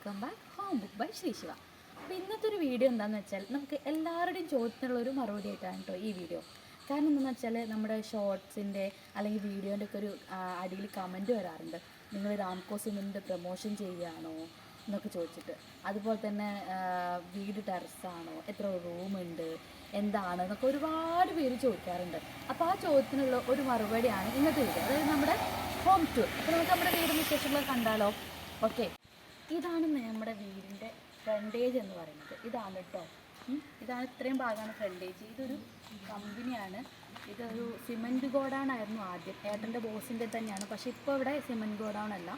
Welcome back home book by Sreeshiva. അപ്പോൾ ഇന്നത്തെ ഒരു വീഡിയോ എന്താണെന്ന് വെച്ചാൽ നമുക്ക് എല്ലാവരുടെയും ചോദ്യത്തിനുള്ളൊരു മറുപടി ആയിട്ടാണ് കേട്ടോ ഈ വീഡിയോ. കാരണം എന്താണെന്ന് വെച്ചാൽ നമ്മുടെ ഷോർട്സിൻ്റെ അല്ലെങ്കിൽ വീഡിയോൻ്റെ ഒക്കെ ഒരു അടിയിൽ കമൻറ്റ് വരാറുണ്ട്, നിങ്ങൾ രാംകോ സിമൻറ്റ് പ്രൊമോഷൻ ചെയ്യുകയാണോ എന്നൊക്കെ ചോദിച്ചിട്ട്. അതുപോലെ തന്നെ വീട് ടെറസാണോ, എത്ര റൂമുണ്ട്, എന്താണ് എന്നൊക്കെ ഒരുപാട് പേര് ചോദിക്കാറുണ്ട്. അപ്പോൾ ആ ചോദ്യത്തിനുള്ള ഒരു മറുപടിയാണ് ഇന്നത്തെ വീഡിയോ, അതായത് നമ്മുടെ ഹോം ടൂർ. അപ്പോൾ നമുക്ക് നമ്മുടെ വീടിന് വിശേഷങ്ങളൊക്കെ കണ്ടാലോ? ഓക്കെ, ഇതാണ് നമ്മുടെ വീടിൻ്റെ ഫ്രണ്ടേജ് എന്ന് പറയുന്നത്. ഇതാണ് കേട്ടോ, ഇതാണ് ഇത്രയും ഭാഗമാണ് ഫ്രണ്ടേജ്. ഇതൊരു കമ്പനിയാണ്, ഇതൊരു സിമൻറ്റ് ഗോഡൗൺ ആയിരുന്നു ആദ്യം, ഏട്ടൻ്റെ ബോസിൻ്റെ തന്നെയാണ്. പക്ഷേ ഇപ്പോൾ ഇവിടെ സിമൻറ്റ് ഗോഡൗൺ അല്ല,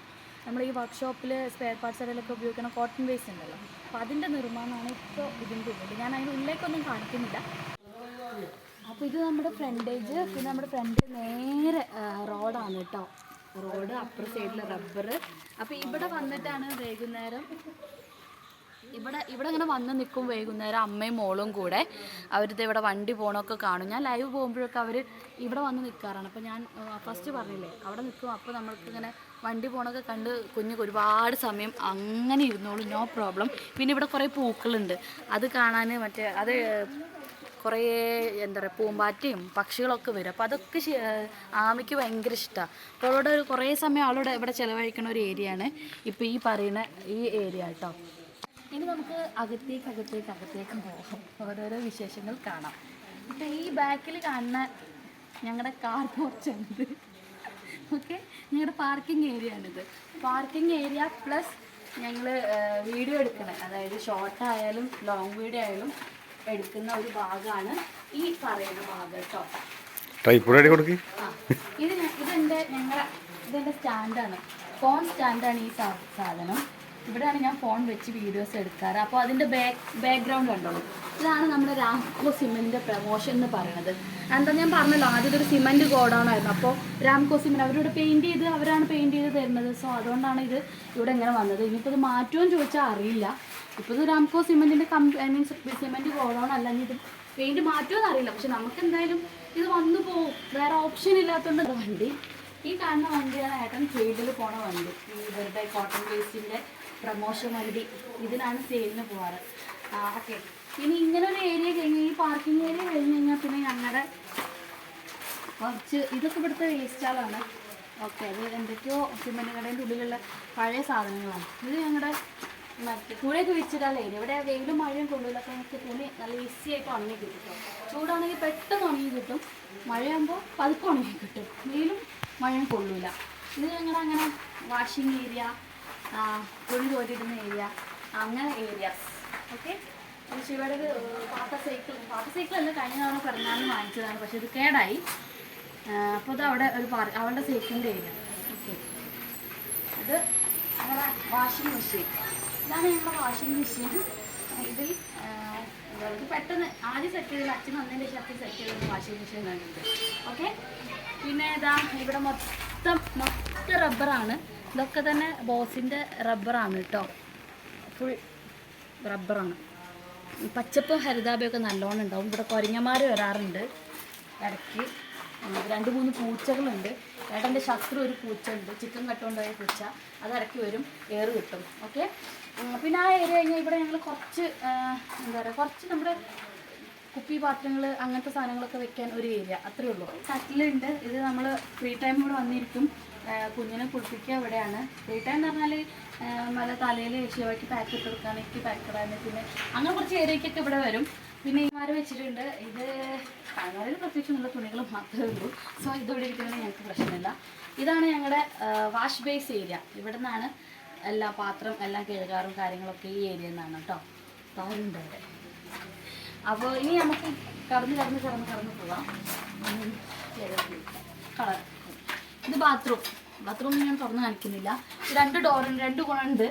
നമ്മൾ ഈ വർക്ക്ഷോപ്പിൽ സ്പെയർ പാർട്സ് ഇടയിലൊക്കെ ഉപയോഗിക്കുന്ന കോട്ടൺ വേസ്റ്റ് ഉണ്ടല്ലോ, അപ്പോൾ അതിൻ്റെ നിർമ്മാണമാണ് ഇപ്പോൾ ഇതിൻ്റെ ഉള്ളിൽ. ഞാൻ അതിൻ്റെ ഉള്ളിലേക്കൊന്നും കാണിക്കുന്നില്ല. അപ്പോൾ ഇത് നമ്മുടെ ഫ്രണ്ടേജ്. പിന്നെ നമ്മുടെ ഫ്രണ്ട് നേരെ റോഡാണ് കേട്ടോ, റോഡ്, അപ്പുറ സൈഡിൽ റബ്ബർ. അപ്പോൾ ഇവിടെ വന്നിട്ടാണ് വൈകുന്നേരം, ഇവിടെ ഇങ്ങനെ വന്ന് നിൽക്കും വൈകുന്നേരം, അമ്മയും മോളും കൂടെ. അവരിത് ഇവിടെ വണ്ടി പോകണമൊക്കെ കാണും. ഞാൻ ലൈവ് പോകുമ്പോഴൊക്കെ അവർ ഇവിടെ വന്ന് നിൽക്കാറാണ്. അപ്പോൾ ഞാൻ ഫസ്റ്റ് പറഞ്ഞില്ലേ അവിടെ നിൽക്കും. അപ്പോൾ നമ്മൾക്ക് ഇങ്ങനെ വണ്ടി പോകണമൊക്കെ കണ്ട് കുഞ്ഞ് ഒരുപാട് സമയം അങ്ങനെ ഇരുന്നോളും, നോ പ്രോബ്ലം. പിന്നെ ഇവിടെ കുറേ പൂക്കളുണ്ട്, അത് കാണാൻ മറ്റേ അത് കുറേ എന്താ പറയുക പൂമ്പാറ്റയും പക്ഷികളൊക്കെ വരും. അപ്പോൾ അതൊക്കെ ആമയ്ക്ക് ഭയങ്കര ഇഷ്ടമാണ്. അപ്പോൾ അവളോട് കുറേ സമയം അവളോട് ഇവിടെ ചിലവഴിക്കുന്ന ഒരു ഏരിയയാണ് ഇപ്പോൾ ഈ പറയുന്ന ഈ ഏരിയ കേട്ടോ. ഇനി നമുക്ക് അകത്തേക്ക് പോകാം, ഓരോരോ വിശേഷങ്ങൾ കാണാം. ഇപ്പോൾ ഈ ബാക്കിൽ കാണുന്ന ഞങ്ങളുടെ കാർ പോർച്ചുണ്ട്. ഓക്കെ, ഞങ്ങളുടെ പാർക്കിംഗ് ഏരിയ ആണിത്. പാർക്കിംഗ് ഏരിയ പ്ലസ് ഞങ്ങൾ വീഡിയോ എടുക്കണേ, അതായത് ഷോർട്ട് ആയാലും ലോങ് വീഡിയോ ആയാലും എടുക്കുന്ന ഒരു ഭാഗമാണ് ഈ പറയുന്ന ഭാഗം കേട്ടോ. ഇതെൻ്റെ സ്റ്റാൻഡാണ്, ഫോൺ സ്റ്റാൻഡാണ് ഈ സാധനം. ഇവിടെയാണ് ഞാൻ ഫോൺ വെച്ച് വീഡിയോസ് എടുക്കാറ്. അപ്പോൾ അതിൻ്റെ ബാക്ക്ഗ്രൗണ്ട് കണ്ടോളൂ, ഇതാണ് നമ്മുടെ രാംകോ സിമൻറ്റിൻ്റെ പ്രമോഷൻ എന്ന് പറയുന്നത്. എന്താ ഞാൻ പറഞ്ഞല്ലോ, ആദ്യം ഒരു സിമൻറ്റ് ഗോഡൗൺ ആയിരുന്നു. അപ്പോൾ രാംകോ സിമൻറ്റ് അവരിവിടെ അവരാണ് പെയിൻറ്റ് ചെയ്ത് തരുന്നത്. സോ അതുകൊണ്ടാണ് ഇത് ഇവിടെ ഇങ്ങനെ വന്നത്. ഇനിയിപ്പോൾ ഇത് മാറ്റുമെന്ന് ചോദിച്ചാൽ അറിയില്ല. ഇപ്പോൾ ഇത് രാംകോ സിമൻറ്റിൻ്റെ മീൻസ് സിമൻറ്റ് ഗോഡൗൺ അല്ല, ഇനി ഇത് പെയിൻറ്റ് മാറ്റുമെന്ന് അറിയില്ല. പക്ഷെ നമുക്ക് എന്തായാലും ഇത് വന്നു പോകും, വേറെ ഓപ്ഷൻ ഇല്ലാത്തതുകൊണ്ട്. വണ്ടി ഈ കാണുന്ന വണ്ടിയാണ് ഏട്ടൻ ഫീൽഡിൽ പോണ വണ്ടി, ഈ ഇവരുടെ കോട്ടൺ വേസ്റ്റിൻ്റെ പ്രമോഷൻ വണ്ടി. ഇതിനാണ് സെയിലിന് പോകാറ്. ഓക്കെ, ഇനി ഇങ്ങനെ ഒരു ഏരിയ കഴിഞ്ഞ് ഈ പാർക്കിംഗ് ഏരിയ കഴിഞ്ഞ് കഴിഞ്ഞാൽ പിന്നെ ഞങ്ങളുടെ കുറച്ച് ഇതൊക്കെ ഇവിടുത്തെ വേസ്റ്റുകളാണ്. ഓക്കെ, അത് എന്തൊക്കെയോ സിമൻറ്റ് കടേൻ്റെ ഉള്ളിലുള്ള പഴയ സാധനങ്ങളാണ്. ഇത് ഞങ്ങളുടെ മറ്റേ തുണിയൊക്കെ വെച്ചിട്ടുള്ള ഏരിയ. ഇവിടെ വെയിലും മഴയും കൊള്ളില്ലൊക്കെ നമുക്ക് തുണി നല്ല ഈസി ആയിട്ട് ഉണങ്ങി കിട്ടും. ചൂടാണെങ്കിൽ പെട്ടെന്ന് ഉണങ്ങി കിട്ടും, മഴയാകുമ്പോൾ പതുക്കെ ഉണങ്ങി കിട്ടും, വെയിലും മഴയും കൊള്ളില്ല. ഇത് ഞങ്ങളുടെ അങ്ങനെ വാഷിംഗ് ഏരിയ, തുണി തോരിടുന്ന ഏരിയ, അങ്ങനെ ഏരിയാസ്. ഓക്കെ, ശിവയുടെ ഒരു പാട്ട സൈക്കിളല്ല, കഴിഞ്ഞ തവണ പിറന്നാളിന് വാങ്ങിച്ചതാണ്, പക്ഷെ ഇത് കേടായി. അപ്പോൾ ഇത് അവിടെ ഒരു അവളുടെ സൈക്കിളിൻ്റെ ഏരിയ. ഓക്കെ, ഇത് ഞങ്ങളുടെ വാഷിംഗ് മെഷീൻ. ഇതാണ് ഞങ്ങളുടെ വാഷിംഗ് മെഷീൻ. ഇതിൽ ഇത് പെട്ടെന്ന് ആദ്യം സെറ്റ് ചെയ്തത് അച്ഛൻ വന്നതിൻ്റെ ശേഷം സെറ്റ് ചെയ്ത വാഷിംഗ് മെഷീൻ വേണ്ടിയിട്ട്. ഓക്കെ, പിന്നെ ഇതാ ഇവിടെ മൊത്തം റബ്ബറാണ്. ഇതൊക്കെ തന്നെ ബോസിൻ്റെ റബ്ബറാണ് കേട്ടോ, ഫുൾ റബ്ബറാണ്. പച്ചപ്പും ഹരിതാപയൊക്കെ നല്ലോണം ഉണ്ടാവും. ഇവിടെ കുരങ്ങന്മാർ വരാറുണ്ട് ഇടയ്ക്ക്. 2-3 പൂച്ചകളുണ്ട്. ഏട്ടൻ്റെ ശത്രു ഒരു പൂച്ച ഉണ്ട്, ചിക്കൻ കട്ടുകൊണ്ടുപോയ പൂച്ച, അത് ഇടയ്ക്ക് വരും, എയർ കിട്ടും. ഓക്കെ, പിന്നെ ആ ഏരിയ കഴിഞ്ഞാൽ ഇവിടെ ഞങ്ങൾ കുറച്ച് എന്താ പറയുക, കുറച്ച് നമ്മുടെ കുപ്പി പാത്രങ്ങൾ അങ്ങനത്തെ സാധനങ്ങളൊക്കെ വെക്കാൻ ഒരു ഏരിയ, അത്രയേ ഉള്ളൂ. കട്ടിലുണ്ട്, ഇത് നമ്മൾ ഫ്രീ ടൈം ഇവിടെ വന്നിരിക്കും, കുഞ്ഞിനെ കുളിപ്പിക്കുക ഇവിടെയാണ്. ഫ്രീ ടൈം എന്ന് പറഞ്ഞാൽ നല്ല തലയിൽ ശിവയ്ക്ക് പാക്കറ്റ് എടുക്കാൻ, എനിക്ക് പാക്കറ്റ് ഇടാൻ, പിന്നെ അങ്ങനെ കുറച്ച് ഏരിയയ്ക്കൊക്കെ ഇവിടെ വരും. പിന്നെ ഇമാര് വെച്ചിട്ടുണ്ട്. ഇത് കാണാൻ പ്രത്യേകിച്ച് നല്ല തുണികൾ മാത്രമേ ഉള്ളൂ. സോ ഇതിവിടെ ഇരിക്കുന്നത് ഞങ്ങൾക്ക് പ്രശ്നമില്ല. ഇതാണ് ഞങ്ങളുടെ വാഷ് ബേസ് ഏരിയ. ഇവിടെ നിന്നാണ് എല്ലാ പാത്രം എല്ലാം കഴുകാറും കാര്യങ്ങളൊക്കെ ഈ ഏരിയയിൽ നിന്നാണ് കേട്ടോ. താരുണ്ട് അവിടെ. അപ്പോൾ ഇനി നമുക്ക് കടന്ന് പോവാം. കളർ. ഇത് ബാത്റൂം ഞാൻ തുറന്ന് കാണിക്കുന്നില്ല. 2 ഡോറുണ്ട്, 2 ഗുണമുണ്ട്.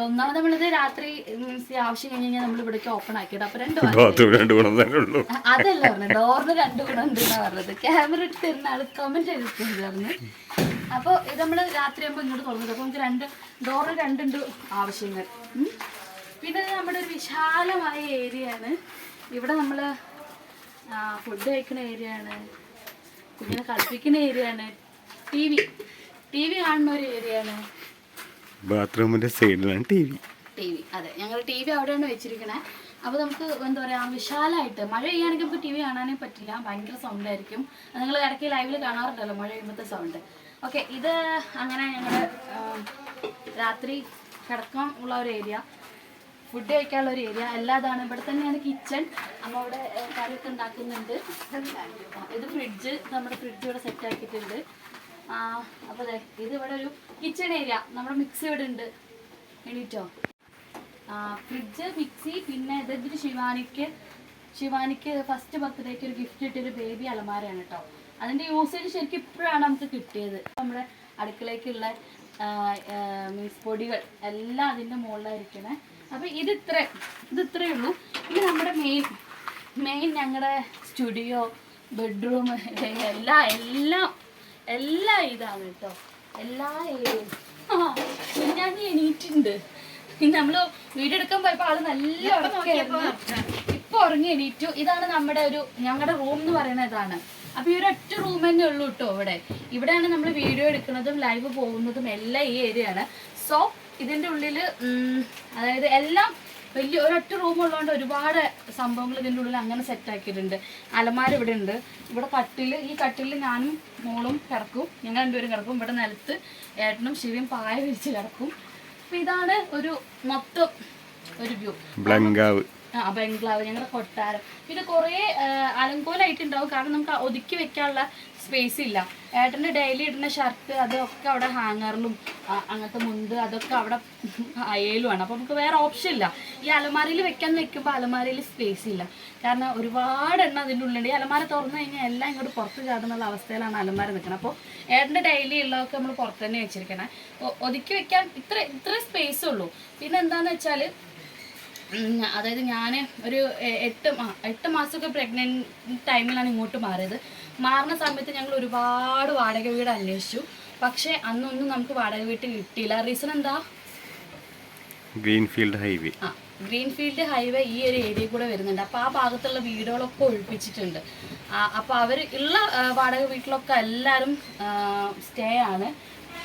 ഒന്നാമത് നമ്മളിത് രാത്രി മീൻസ് ആവശ്യം കഴിഞ്ഞ് കഴിഞ്ഞാൽ നമ്മൾ ഇവിടേക്ക് ഓപ്പൺ ആക്കിയിട്ട് അപ്പോൾ 2 ഗുണം അതല്ല പറഞ്ഞത്, ഡോറിന് 2 ഗുണം ഉണ്ട് എന്നാണ് പറഞ്ഞത്. ക്യാമറ ഇട്ട് തരുന്ന ആൾ കമൻറ്റ് ചെയ്തിട്ടുണ്ടായിരുന്നു. അപ്പോൾ ഇത് നമ്മൾ രാത്രി ആകുമ്പോൾ ഇങ്ങോട്ട് തുറന്നത്. അപ്പോൾ നമുക്ക് 2 ഡോറ് 2 ആവശ്യങ്ങൾ. പിന്നെ നമ്മുടെ ഒരു വിശാലമായ ഏരിയയാണ്. ഇവിടെ നമ്മൾ ഫുഡ് കഴിക്കുന്ന ഏരിയയാണ്, കുഞ്ഞിനെ കളിപ്പിക്കുന്ന ഏരിയയാണ്, ടി വി കാണുന്ന ഒരു ഏരിയയാണ്. ബാത്റൂമിന്റെ സൈഡിലാണ് ടി വി. T V. അതെ, ഞങ്ങൾ ടി വി അവിടെയാണ് വെച്ചിരിക്കണേ. അപ്പോൾ നമുക്ക് എന്താ പറയുക, വിശാലമായിട്ട് മഴ പെയ്യുകയാണെങ്കിൽ നമുക്ക് ടി വി കാണാനേ പറ്റില്ല, ഭയങ്കര സൗണ്ടായിരിക്കും. നിങ്ങൾ ഇടയ്ക്ക് ലൈവിൽ കാണാറുണ്ടല്ലോ മഴ പെയ്യുമ്പോഴത്തെ സൗണ്ട്. ഓക്കെ, ഇത് അങ്ങനെ ഞങ്ങളുടെ രാത്രി കിടക്കാൻ ഉള്ള ഒരു ഏരിയ, ഫുഡ് കഴിക്കാനുള്ള ഒരു ഏരിയ എല്ലാതാണ്. ഇവിടെ തന്നെയാണ് കിച്ചൺ. അമ്മ അവിടെ കറിയൊക്കെ ഉണ്ടാക്കുന്നുണ്ട്. ഇത് ഫ്രിഡ്ജ്, നമ്മുടെ ഫ്രിഡ്ജ് ഇവിടെ സെറ്റ് ആക്കിയിട്ടുണ്ട്. അപ്പോൾ ഇത് ഇവിടെ ഒരു കിച്ചൺ ഏരിയ. നമ്മുടെ മിക്സി ഇവിടെ ഉണ്ട്. എണീറ്റോ? ഫ്രിഡ്ജ്, മിക്സി, പിന്നെ ഇതൊരു ശിവാനിക്ക് ഫസ്റ്റ് ബർത്ത്ഡേക്ക് ഒരു ഗിഫ്റ്റ് കിട്ടിയൊരു ബേബി അലമാരയാണ് കേട്ടോ. അതിൻ്റെ യൂസേജ് ശരിക്കും ഇപ്പോഴാണ് നമുക്ക് കിട്ടിയത്. നമ്മുടെ അടുക്കളയ്ക്കുള്ള മീൻസ് പൊടികൾ എല്ലാം അതിൻ്റെ മുകളിലായിരിക്കണേ. അപ്പോൾ ഇത് ഇത്രയേ ഉള്ളൂ. ഇത് നമ്മുടെ മെയിൻ ഞങ്ങളുടെ സ്റ്റുഡിയോ, ബെഡ്റൂം, എല്ലാം ഇതാണ് കേട്ടോ. എല്ലാ ഏരിയയും ഞാൻ എണീറ്റുണ്ട്. നമ്മൾ വീഡിയോ എടുക്കാൻ പോയപ്പോൾ ആള് നല്ല ഉറക്കമായിരുന്നു. ഇപ്പൊ ഉറങ്ങി എണീറ്റു. ഇതാണ് ഞങ്ങളുടെ റൂം എന്ന് പറയുന്നത് ഇതാണ്. അപ്പൊ ഈ ഒരു ഒറ്റ റൂം തന്നെ ഉള്ളൂ കേട്ടോ. ഇവിടെയാണ് നമ്മൾ വീഡിയോ എടുക്കുന്നതും ലൈവ് പോകുന്നതും എല്ലാം ഈ ഏരിയ ആണ്. സോ ഇതിന്റെ ഉള്ളിൽ അതായത് എല്ലാം വലിയ ഒരൊറ്റ റൂം ഉള്ളതുകൊണ്ട് ഒരുപാട് സംഭവങ്ങൾ ഇതിൻ്റെ ഉള്ളിൽ അങ്ങനെ സെറ്റ് ആക്കിയിട്ടുണ്ട്. അലമാര ഇവിടെ ഉണ്ട്. ഇവിടെ ഈ കട്ടിലിൽ ഞാനും മോളും കിടക്കും. ഞങ്ങൾ രണ്ടുപേരും കിടക്കും. ഇവിടെ നിലത്ത് ഏട്ടനും ശിവയും പായ വിരിച്ച് കിടക്കും. അപ്പൊ ഇതാണ് ഒരു മൊത്തം ഒരു വ്യൂ. ബംഗ്ലാവ്, ഞങ്ങളുടെ കൊട്ടാരം. പിന്നെ കുറേ അലങ്കോലായിട്ടുണ്ടാവും, കാരണം നമുക്ക് ഒതുക്കി വെക്കാനുള്ള സ്പേസ് ഇല്ല. ഏട്ടൻ്റെ ഡെയിലി ഇടുന്ന ഷർട്ട് അതൊക്കെ അവിടെ ഹാങ്ങറിലും അങ്ങനത്തെ മുണ്ട് അതൊക്കെ അവിടെ അയലുമാണ്. അപ്പോൾ നമുക്ക് വേറെ ഓപ്ഷൻ ഇല്ല. ഈ അലമാരയിൽ വെക്കുമ്പോൾ അലമാരയിൽ സ്പേസ് ഇല്ല, കാരണം ഒരുപാട് എണ്ണം അതിൻ്റെ ഉള്ളിലുണ്ട്. ഈ അലമാര തുറന്നു കഴിഞ്ഞാൽ എല്ലാം ഇങ്ങോട്ട് പുറത്ത് ചാടുന്നുള്ള അവസ്ഥയിലാണ് അലമാര നിൽക്കുന്നത്. അപ്പോൾ ഏട്ടൻ്റെ ഡെയിലി ഉള്ളതൊക്കെ നമ്മൾ പുറത്ത് തന്നെ വെച്ചിരിക്കണേ. ഒതുക്കി വെക്കാൻ ഇത്ര സ്പേസ് ഉള്ളൂ. പിന്നെ എന്താണെന്ന് വെച്ചാൽ, അതായത് ഞാൻ ഒരു 8 മാസമൊക്കെ പ്രഗ്നൻറ്റ് ടൈമിലാണ് ഇങ്ങോട്ട് മാറുന്ന സമയത്ത് ഞങ്ങൾ ഒരുപാട് വാടക വീട് അന്വേഷിച്ചു. പക്ഷേ അന്നൊന്നും നമുക്ക് വാടക വീട്ടിൽ കിട്ടിയില്ല. റീസൺ എന്താ? ഗ്രീൻഫീൽഡ് ഹൈവേ ഈ ഒരു ഏരിയയിൽ കൂടെ വരുന്നുണ്ട്. അപ്പോൾ ആ ഭാഗത്തുള്ള വീടുകളൊക്കെ ഒഴിപ്പിച്ചിട്ടുണ്ട്. അപ്പോൾ അവർ ഉള്ള വാടക വീട്ടിലൊക്കെ എല്ലാവരും സ്റ്റേ ആണ്.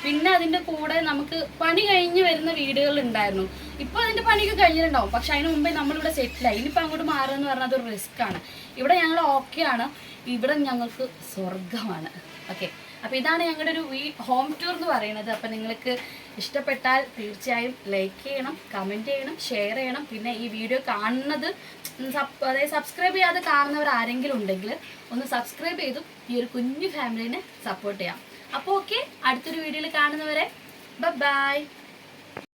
പിന്നെ അതിൻ്റെ കൂടെ നമുക്ക് പണി കഴിഞ്ഞ് വരുന്ന വീടുകൾ ഉണ്ടായിരുന്നു. ഇപ്പോൾ അതിൻ്റെ പണിയൊക്കെ കഴിഞ്ഞിട്ടുണ്ടാവും, പക്ഷെ അതിന് മുമ്പേ നമ്മളിവിടെ സെറ്റിലായി. ഇനിയിപ്പോൾ അങ്ങോട്ട് മാറുക എന്ന് പറഞ്ഞാൽ അതൊരു റിസ്ക്കാണ്. ഇവിടെ ഞങ്ങൾ ഓക്കെയാണ്. ഇവിടെ ഞങ്ങൾക്ക് സ്വർഗമാണ്. ഓക്കെ, അപ്പോൾ ഇതാണ് ഞങ്ങളുടെ ഒരു ഹോം ടൂർ എന്ന് പറയുന്നത്. അപ്പോൾ നിങ്ങൾക്ക് ഇഷ്ടപ്പെട്ടാൽ തീർച്ചയായും ലൈക്ക് ചെയ്യണം, കമൻറ്റ് ചെയ്യണം, ഷെയർ ചെയ്യണം. പിന്നെ ഈ വീഡിയോ കാണുന്നത് അതായത് സബ്സ്ക്രൈബ് ചെയ്യാതെ കാണുന്നവർ ആരെങ്കിലും ഉണ്ടെങ്കിൽ ഒന്ന് സബ്സ്ക്രൈബ് ചെയ്തും ഈ ഒരു കുഞ്ഞു ഫാമിലിനെ സപ്പോർട്ട് ചെയ്യാം. അപ്പോൾ ഓക്കെ, അടുത്തൊരു വീഡിയോയിൽ കാണുന്നവരെ ബൈ.